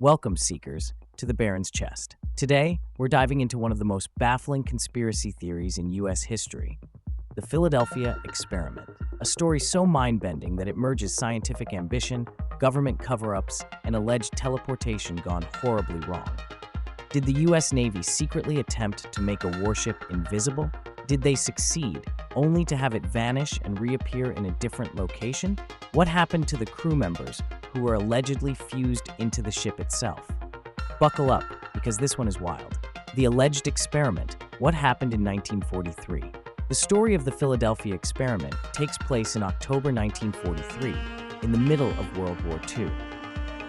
Welcome, seekers, to the Baron's Chest. Today, we're diving into one of the most baffling conspiracy theories in U.S. history, the Philadelphia Experiment. A story so mind-bending that it merges scientific ambition, government cover-ups, and alleged teleportation gone horribly wrong. Did the U.S. Navy secretly attempt to make a warship invisible? Did they succeed, only to have it vanish and reappear in a different location? What happened to the crew members who were allegedly fused into the ship itself? Buckle up, because this one is wild. The alleged experiment. What happened in 1943? The story of the Philadelphia Experiment takes place in October 1943, in the middle of World War II.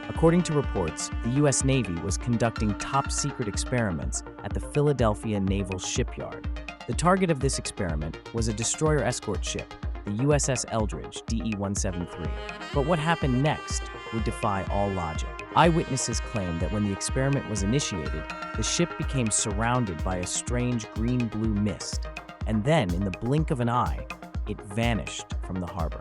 According to reports, the U.S. Navy was conducting top-secret experiments at the Philadelphia Naval Shipyard. The target of this experiment was a destroyer escort ship, the USS Eldridge, DE-173. But what happened next would defy all logic. Eyewitnesses claim that when the experiment was initiated, the ship became surrounded by a strange green-blue mist, and then, in the blink of an eye, it vanished from the harbor.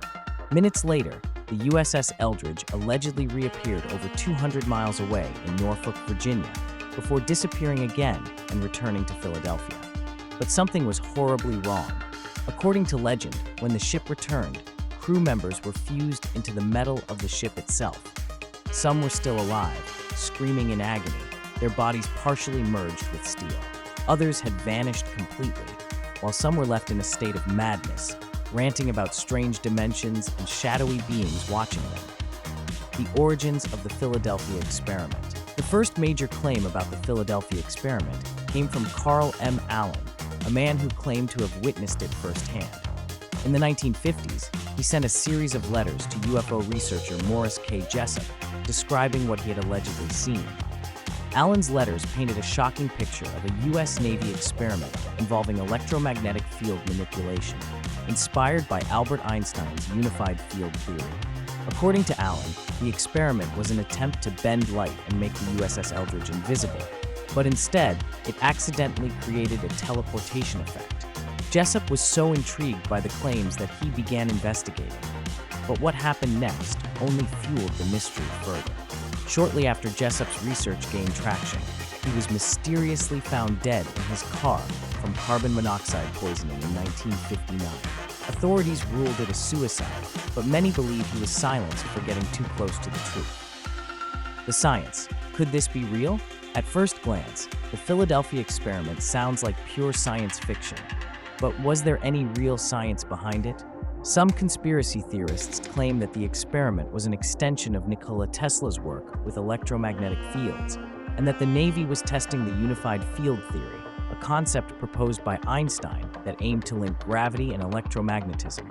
Minutes later, the USS Eldridge allegedly reappeared over 200 miles away in Norfolk, Virginia, before disappearing again and returning to Philadelphia. But something was horribly wrong. According to legend, when the ship returned, crew members were fused into the metal of the ship itself. Some were still alive, screaming in agony, their bodies partially merged with steel. Others had vanished completely, while some were left in a state of madness, ranting about strange dimensions and shadowy beings watching them. The origins of the Philadelphia Experiment. The first major claim about the Philadelphia Experiment came from Carl M. Allen, a man who claimed to have witnessed it firsthand. In the 1950s, he sent a series of letters to UFO researcher Morris K. Jessup, describing what he had allegedly seen. Allen's letters painted a shocking picture of a U.S. Navy experiment involving electromagnetic field manipulation, inspired by Albert Einstein's unified field theory. According to Allen, the experiment was an attempt to bend light and make the USS Eldridge invisible, but instead, it accidentally created a teleportation effect. Jessup was so intrigued by the claims that he began investigating. But what happened next only fueled the mystery further. Shortly after Jessup's research gained traction, he was mysteriously found dead in his car from carbon monoxide poisoning in 1959. Authorities ruled it a suicide, but many believe he was silenced for getting too close to the truth. The science. Could this be real? At first glance, the Philadelphia Experiment sounds like pure science fiction. But was there any real science behind it? Some conspiracy theorists claim that the experiment was an extension of Nikola Tesla's work with electromagnetic fields, and that the Navy was testing the unified field theory, a concept proposed by Einstein that aimed to link gravity and electromagnetism.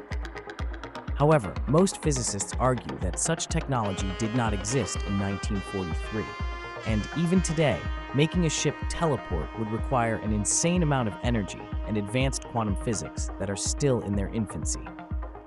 However, most physicists argue that such technology did not exist in 1943. And even today, making a ship teleport would require an insane amount of energy and advanced quantum physics that are still in their infancy.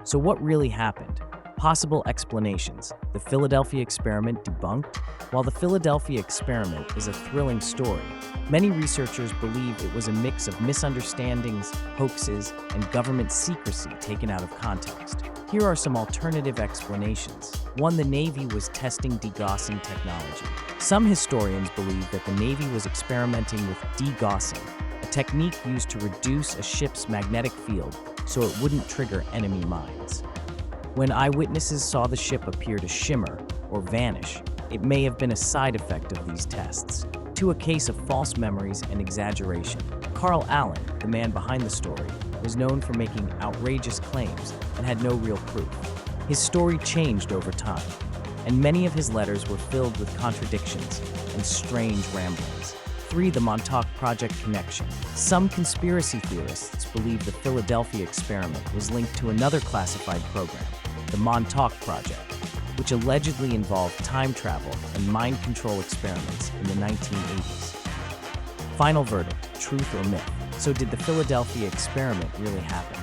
So what really happened? Possible explanations. The Philadelphia Experiment debunked? While the Philadelphia Experiment is a thrilling story, many researchers believe it was a mix of misunderstandings, hoaxes, and government secrecy taken out of context. Here are some alternative explanations. 1. The Navy was testing degaussing technology. Some historians believe that the Navy was experimenting with degaussing, a technique used to reduce a ship's magnetic field so it wouldn't trigger enemy mines. When eyewitnesses saw the ship appear to shimmer or vanish, it may have been a side effect of these tests. 2. A case of false memories and exaggeration. Carl Allen, the man behind the story, was known for making outrageous claims and had no real proof. His story changed over time, and many of his letters were filled with contradictions and strange ramblings. 3. The Montauk Project connection. Some conspiracy theorists believe the Philadelphia Experiment was linked to another classified program, the Montauk Project, which allegedly involved time travel and mind control experiments in the 1980s. Final verdict, truth or myth? So did the Philadelphia Experiment really happen?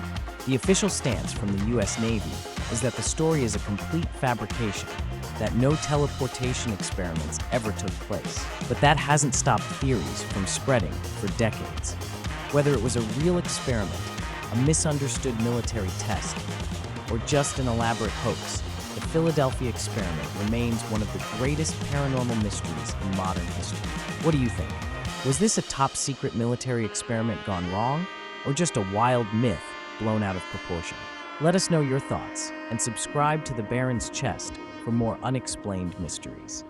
The official stance from the U.S. Navy is that the story is a complete fabrication, that no teleportation experiments ever took place. But that hasn't stopped theories from spreading for decades. Whether it was a real experiment, a misunderstood military test, or just an elaborate hoax, the Philadelphia experiment remains one of the greatest paranormal mysteries in modern history. What do you think? Was this a top-secret military experiment gone wrong, or just a wild myth blown out of proportion? Let us know your thoughts, and subscribe to the Baron's Chest for more unexplained mysteries.